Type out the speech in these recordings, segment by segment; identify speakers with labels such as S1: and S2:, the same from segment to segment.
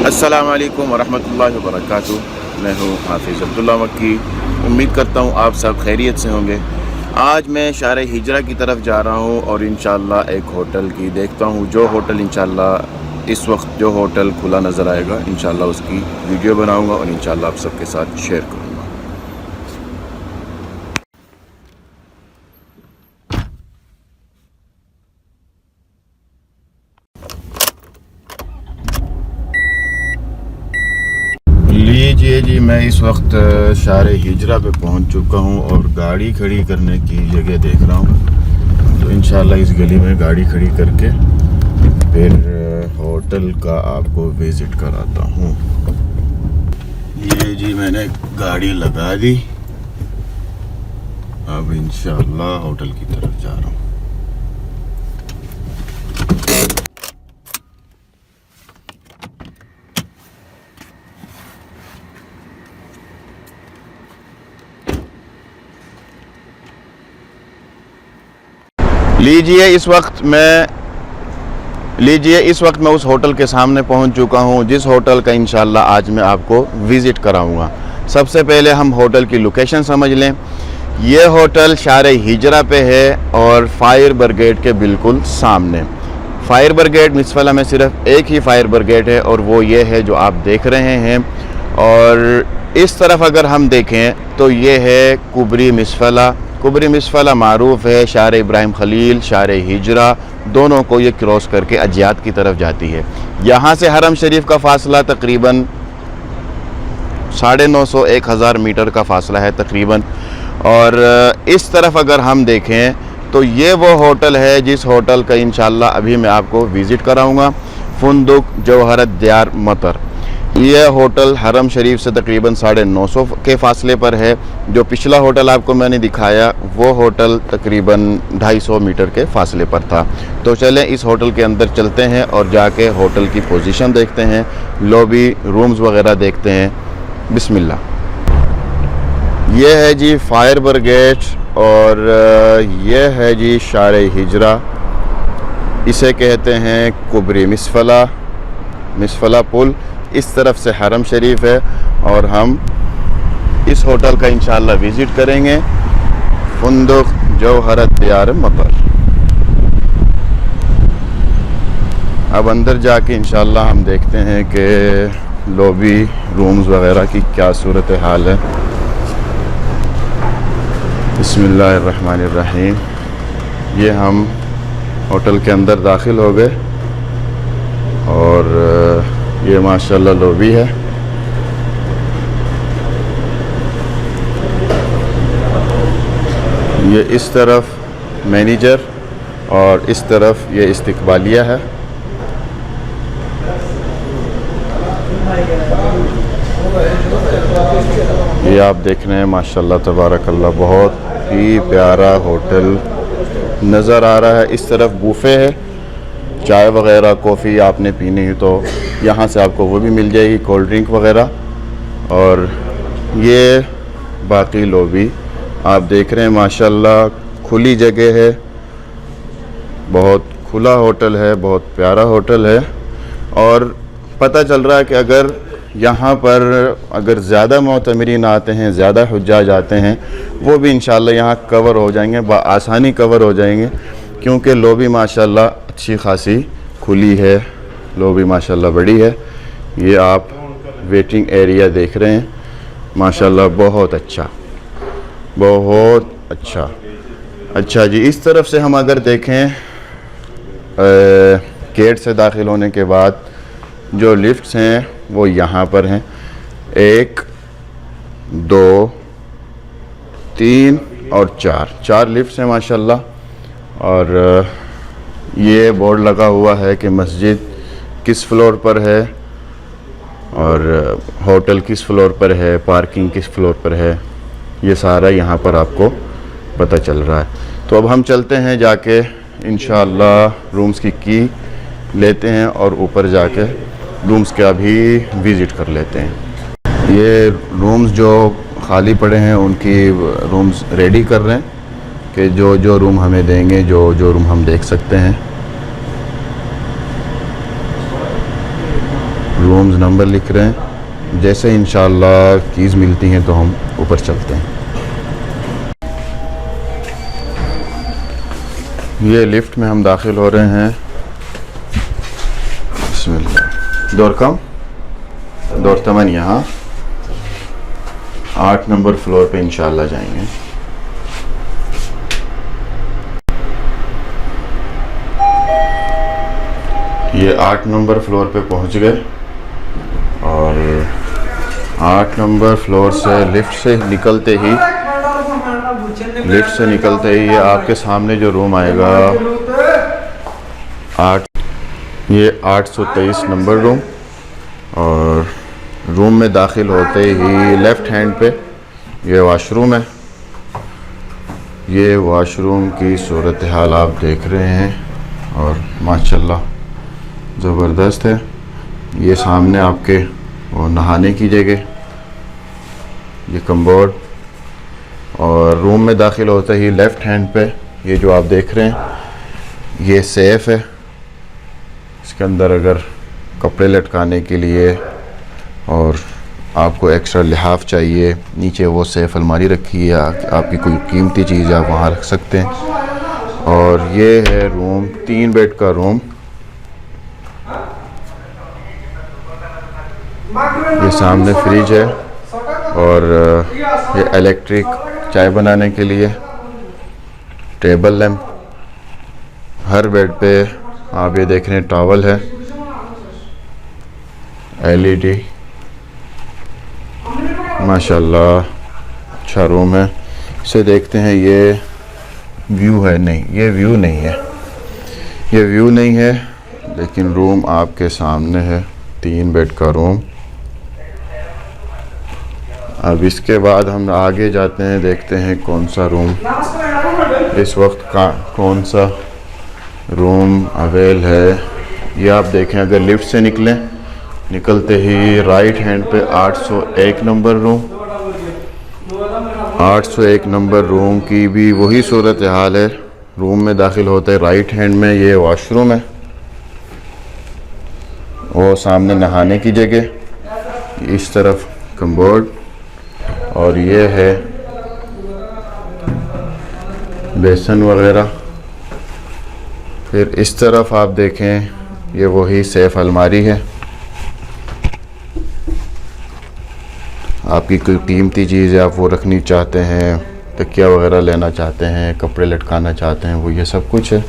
S1: अस्सलामु अलैकुम वरहमतुल्लाहि वबरकातुहू। मैं हूँ हाफिज़ अब्दुल्ला मक्की। उम्मीद करता हूँ आप सब खैरियत से होंगे। आज मैं शार हिजरा की तरफ जा रहा हूँ और इंशाअल्लाह एक होटल की देखता हूँ। जो होटल इंशाअल्लाह इस वक्त जो होटल खुला नज़र आएगा इंशाअल्लाह उसकी वीडियो बनाऊँगा और इंशाअल्लाह आप सबके साथ शेयर करूँगा। लीजिए जी, मैं इस वक्त शार हिजरा पे पहुंच चुका हूं और गाड़ी खड़ी करने की जगह देख रहा हूं। तो इंशाल्लाह इस गली में गाड़ी खड़ी करके फिर होटल का आपको विज़िट कराता हूं। ये जी मैंने गाड़ी लगा दी, अब इंशाल्लाह होटल की तरफ जा रहा हूं। लीजिए इस वक्त मैं उस होटल के सामने पहुंच चुका हूं जिस होटल का इंशाल्लाह आज मैं आपको विज़िट कराऊंगा। सबसे पहले हम होटल की लोकेशन समझ लें। ये होटल शार हिजरा पे है और फायर ब्रिगेड के बिल्कुल सामने। फायर ब्रिगेड मिसफला में सिर्फ एक ही फायर ब्रिगेड है और वो ये है जो आप देख रहे हैं। और इस तरफ अगर हम देखें तो ये है कुबरी मिसफला मारूफ है शार इब्राहिम खलील, शार हिजरा दोनों को ये क्रॉस करके अजियात की तरफ जाती है। यहाँ से हरम शरीफ का फासला तकरीबन 950-1000 मीटर का फासला है तकरीबन। और इस तरफ अगर हम देखें तो ये वो होटल है जिस होटल का इंशाल्लाह अभी मैं आपको विज़िट कराऊंगा, फुंदुक जौहरत दियार मतर। यह होटल हरम शरीफ से तकरीबन 950 के फासले पर है। जो पिछला होटल आपको मैंने दिखाया वो होटल तकरीबन 250 मीटर के फासले पर था। तो चलें इस होटल के अंदर चलते हैं और जाके होटल की पोजीशन देखते हैं, लॉबी रूम्स वगैरह देखते हैं। बिस्मिल्लाह। ये है जी फायर ब्रिगेड और ये है जी शार हिजरा। इसे कहते हैं कुबरी मिसफला पुल। इस तरफ से हरम शरीफ है और हम इस होटल का इंशाअल्लाह विज़िट करेंगे, फुंदुक जौहरत दियार मतर। अब अंदर जाके इंशाअल्लाह हम देखते हैं कि लॉबी रूम्स वगैरह की क्या सूरत हाल है। बिस्मिल्लाहिर्रहमानिर्रहीम। ये हम होटल के अंदर दाखिल हो गए और ये माशाल्लाह लॉबी है। ये इस तरफ मैनेजर और इस तरफ ये इस्तकबालिया है। ये आप देख रहे हैं माशाल्लाह तबारकल्लाह, बहुत ही प्यारा होटल नज़र आ रहा है। इस तरफ बूफे है, चाय वगैरह कॉफ़ी आपने पीनी है तो यहाँ से आपको वो भी मिल जाएगी, कोल्ड ड्रिंक वगैरह। और ये बाकी लॉबी आप देख रहे हैं माशाल्लाह, खुली जगह है, बहुत खुला होटल है, बहुत प्यारा होटल है। और पता चल रहा है कि अगर यहाँ पर अगर ज़्यादा मोतमरीन आते हैं, ज़्यादा हुज्जाज आते हैं, वो भी इंशाल्लाह यहाँ कवर हो जाएंगे, आसानी कवर हो जाएंगे, क्योंकि लॉबी माशाल्लाह अच्छी खासी खुली है, लॉबी माशाल्लाह बड़ी है। ये आप वेटिंग एरिया देख रहे हैं माशाल्लाह, बहुत अच्छा। अच्छा जी, इस तरफ से हम अगर देखें गेट से दाखिल होने के बाद जो लिफ्ट्स हैं वो यहाँ पर हैं, 1 2 3 और 4 लिफ्ट्स हैं माशाल्लाह। और ये बोर्ड लगा हुआ है कि मस्जिद किस फ्लोर पर है और होटल किस फ्लोर पर है, पार्किंग किस फ्लोर पर है, ये सारा यहाँ पर आपको पता चल रहा है। तो अब हम चलते हैं, जाके इंशाअल्लाह रूम्स की लेते हैं और ऊपर जाके रूम्स का भी विज़िट कर लेते हैं। ये रूम्स जो खाली पड़े हैं उनकी रूम्स रेडी कर रहे हैं कि जो रूम हमें देंगे, जो रूम हम देख सकते हैं। रूम्स नंबर लिख रहे हैं। जैसे इंशाल्लाह कीज़ मिलती हैं तो हम ऊपर चलते हैं। ये लिफ्ट में हम दाखिल हो रहे हैं। बिस्मिल्लाह। दौर कम दौर तमन यहाँ 8 नंबर फ्लोर पे इंशाल्लाह जाएंगे। ये 8 नंबर फ्लोर पे पहुंच गए और 8 नंबर फ्लोर से लिफ्ट से निकलते ही ये आपके सामने जो रूम आएगा 823 नंबर रूम। और रूम में दाखिल होते ही लेफ़्ट हैंड पे ये वॉशरूम है। ये वॉशरूम की सूरत हाल आप देख रहे हैं और माशाल्लाह ज़बरदस्त है। ये सामने आपके वो नहाने की जगह, ये कम्बोर्ड। और रूम में दाखिल होते ही लेफ़्ट हैंड पे ये जो आप देख रहे हैं ये सेफ़ है। इसके अंदर अगर कपड़े लटकाने के लिए और आपको एक्स्ट्रा लिहाफ चाहिए, नीचे वो सेफ अलमारी रखी है, आपकी कोई कीमती चीज़ आप वहाँ रख सकते हैं। और ये है रूम, 3 बेड का रूम। ये सामने फ्रिज है और ये इलेक्ट्रिक चाय बनाने के लिए टेबल लैंप। हर बेड पे आप ये देख रहे हैं टॉवल है, LED। माशाल्लाह अच्छा रूम है। इसे देखते हैं, ये व्यू है, नहीं ये व्यू नहीं है, ये व्यू नहीं है, लेकिन रूम आपके सामने है। 3 बेड का रूम। अब इसके बाद हम आगे जाते हैं, देखते हैं कौन सा रूम इस वक्त का कौन सा रूम अवेल है। ये आप देखें, अगर लिफ्ट से निकलते ही राइट हैंड पे 801 नंबर रूम। 801 नंबर रूम की भी वही सूरत हाल है। रूम में दाखिल होते राइट हैंड में ये वॉशरूम है, वो सामने नहाने की जगह, इस तरफ कम्बोर्ड और ये है बेसन वगैरह। फिर इस तरफ आप देखें, ये वही सेफ अलमारी है। आपकी कोई कीमती चीज़ है, आप वो रखनी चाहते हैं, तकिया वगैरह लेना चाहते हैं, कपड़े लटकाना चाहते हैं, वो ये सब कुछ है।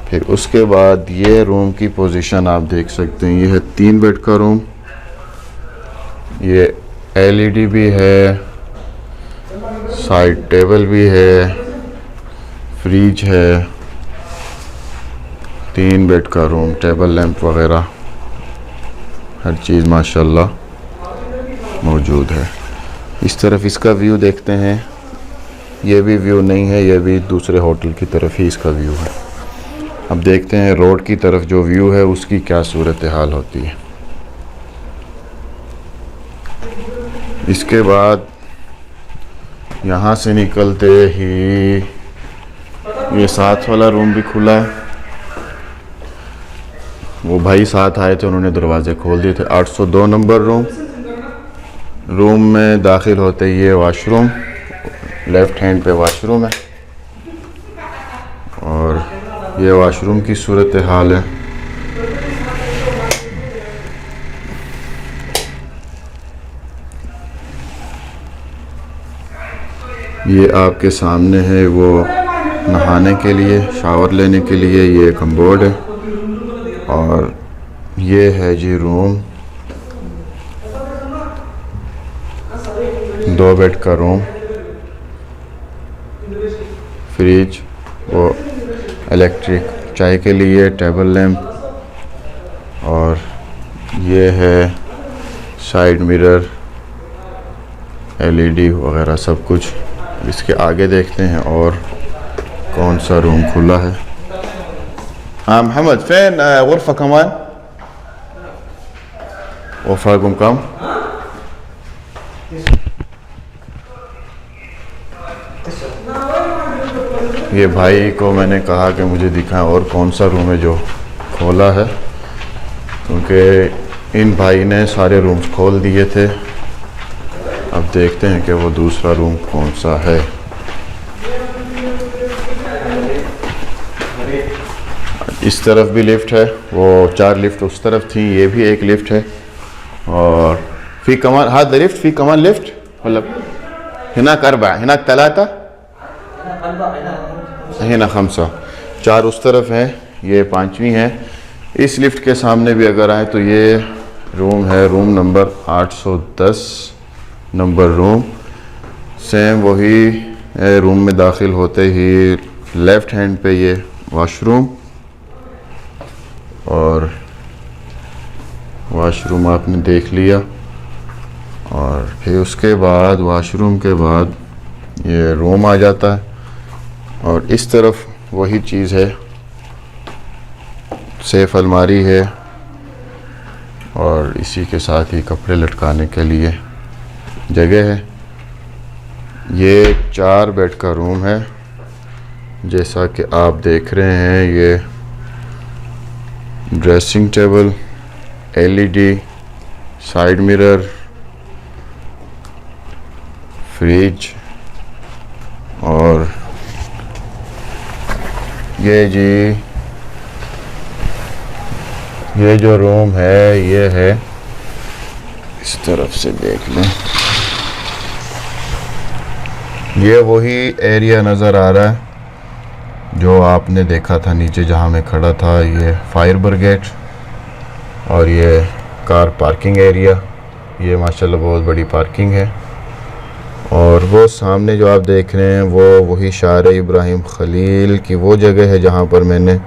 S1: फिर उसके बाद ये रूम की पोजीशन आप देख सकते हैं। ये है 3 बेड का रूम। ये LED भी है, साइड टेबल भी है, फ्रिज है। 3 बेड का रूम, टेबल लैंप वगैरह हर चीज़ माशाल्लाह मौजूद है। इस तरफ इसका व्यू देखते हैं। ये भी व्यू नहीं है, ये भी दूसरे होटल की तरफ ही इसका व्यू है। अब देखते हैं रोड की तरफ जो व्यू है उसकी क्या सूरत हाल होती है। इसके बाद यहाँ से निकलते ही ये साथ वाला रूम भी खुला है। वो भाई साथ आए थे, उन्होंने दरवाजे खोल दिए थे। 802 नंबर रूम में दाखिल होते ही ये वॉशरूम, लेफ़्ट हैंड पे वॉशरूम है और ये वॉशरूम की सूरत हाल है। ये आपके सामने है वो नहाने के लिए, शावर लेने के लिए ये कम्बोर्ड है। और ये है जी रूम, 2 बेड का रूम। फ्रिज, वो इलेक्ट्रिक चाय के लिए, टेबल लैंप और ये है साइड मिरर, LED वगैरह सब कुछ। इसके आगे देखते हैं और कौन सा रूम खुला है। हाँ मोहम्मद, फैन गुरफा कमान वफ़ाकुम कम। ये भाई को मैंने कहा कि मुझे दिखाएं और कौन सा रूम है जो खोला है, क्योंकि इन भाई ने सारे रूम्स खोल दिए थे। अब देखते हैं कि वो दूसरा रूम कौन सा है। इस तरफ भी लिफ्ट है, वो 4 लिफ्ट उस तरफ थी, ये भी एक लिफ्ट है। और फी कमान हाथ लिफ्ट फी कमान लिफ्ट मतलब हिना करबा हिना तलाता हिना खमसा, 4 उस तरफ है, ये 5वीं है। इस लिफ्ट के सामने भी अगर आए तो ये रूम है, room number 810 number room. Same वही रूम में दाखिल होते ही लेफ़्ट हैंड पे ये वॉशरूम, और वॉशरूम आपने देख लिया। और फिर उसके बाद वॉशरूम के बाद ये रूम आ जाता है, और इस तरफ वही चीज़ है, सेफ अलमारी है, और इसी के साथ ही कपड़े लटकाने के लिए जगह है। ये 4 बेड का रूम है, जैसा कि आप देख रहे हैं। ये dressing table, LED, side mirror, fridge, और ये जी ये जो रूम है ये है, इस तरफ से देख लें, ये वही एरिया नज़र आ रहा है जो आपने देखा था नीचे जहाँ मैं खड़ा था। ये फायर ब्रिगेड और ये कार पार्किंग एरिया, ये माशाल्लाह बहुत बड़ी पार्किंग है। और वो सामने जो आप देख रहे हैं वो वही शार इब्राहिम खलील की वो जगह है जहाँ पर मैंने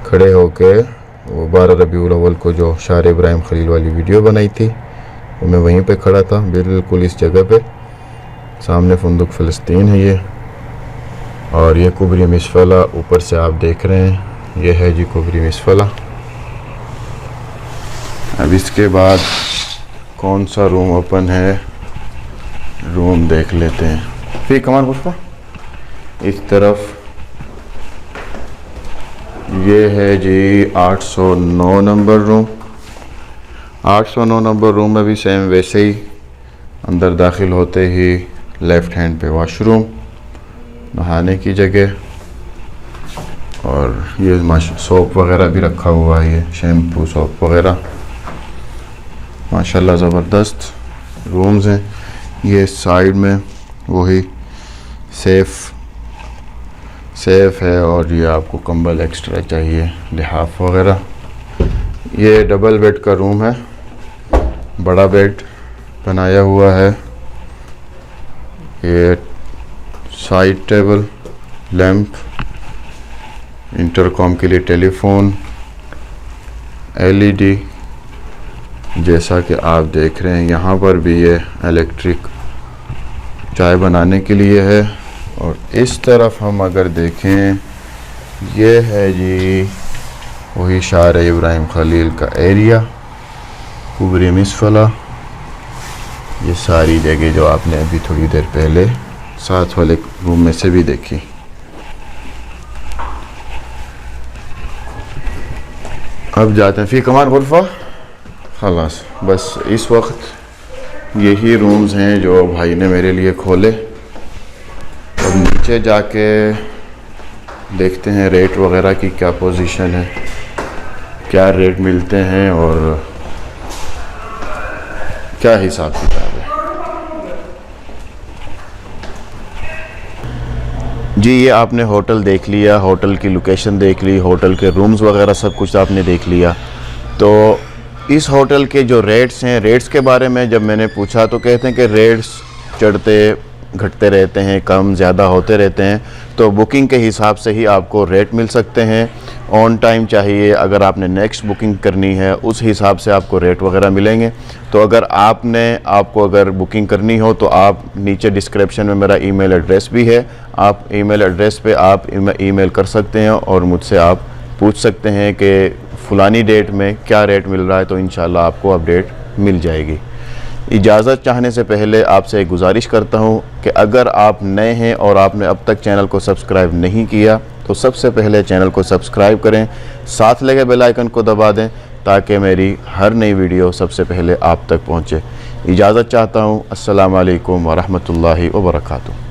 S1: खड़े होके वो 12 रबीउल अव्वल को जो शार इब्राहिम खलील वाली वीडियो बनाई थी, वो मैं वहीं पे खड़ा था, बिल्कुल इस जगह पे। सामने फुंदुक फ़लस्तीन है ये, और ये कुबरी मिसफला ऊपर से आप देख रहे हैं, ये है जी कुबरी मिसफला। अब इसके बाद कौन सा रूम ओपन है, रूम देख लेते हैं। फिर कमान पुष्पा इस तरफ ये है जी 809 नंबर रूम। 809 नंबर रूम में भी सेम वैसे ही, अंदर दाखिल होते ही लेफ़्ट हैंड पे वॉशरूम, नहाने की जगह, और ये सोप वगैरह भी रखा हुआ है, ये शैम्पू सोप वगैरह। माशाल्लाह ज़बरदस्त रूम्स हैं। ये साइड में वही सेफ़ है, और ये आपको कंबल एक्स्ट्रा चाहिए, लिहाफ वगैरह। ये डबल बेड का रूम है, बड़ा बेड बनाया हुआ है। ये साइड टेबल, लैंप, इंटरकॉम के लिए टेलीफोन, एलईडी, जैसा कि आप देख रहे हैं। यहाँ पर भी ये इलेक्ट्रिक चाय बनाने के लिए है। और इस तरफ हम अगर देखें, ये है जी वही शार इब्राहिम खलील का एरिया, कुबरी मिसफला। ये सारी जगह जो आपने अभी थोड़ी देर पहले साथ वाले रूम में से भी देखी। अब जाते हैं फी कमान गुरफा। खलास, बस इस वक्त यही रूम्स हैं जो भाई ने मेरे लिए खोले। अब नीचे जाके देखते हैं रेट वगैरह की क्या पोजीशन है, क्या रेट मिलते हैं और क्या हिसाब किताब है। जी, ये आपने होटल देख लिया, होटल की लोकेशन देख ली, होटल के रूम्स वगैरह सब कुछ आपने देख लिया। तो इस होटल के जो रेट्स हैं, रेट्स के बारे में जब मैंने पूछा तो कहते हैं कि रेट्स चढ़ते घटते रहते हैं, कम ज़्यादा होते रहते हैं। तो बुकिंग के हिसाब से ही आपको रेट मिल सकते हैं। ऑन टाइम चाहिए, अगर आपने नेक्स्ट बुकिंग करनी है उस हिसाब से आपको रेट वगैरह मिलेंगे। तो अगर आपको अगर बुकिंग करनी हो तो आप नीचे डिस्क्रिप्शन में मेरा ईमेल एड्रेस भी है, आप ईमेल एड्रेस पे आप ईमेल कर सकते हैं और मुझसे आप पूछ सकते हैं कि फ़लानी डेट में क्या रेट मिल रहा है, तो इंशाल्लाह आपको अपडेट मिल जाएगी। इजाज़त चाहने से पहले आपसे एक गुजारिश करता हूँ कि अगर आप नए हैं और आपने अब तक चैनल को सब्सक्राइब नहीं किया तो सबसे पहले चैनल को सब्सक्राइब करें, साथ लगे बेल आइकन को दबा दें ताकि मेरी हर नई वीडियो सबसे पहले आप तक पहुँचे। इजाज़त चाहता हूँ। अस्सलामु अलैकुम वरहमतुल्लाहि वबरकातुहू।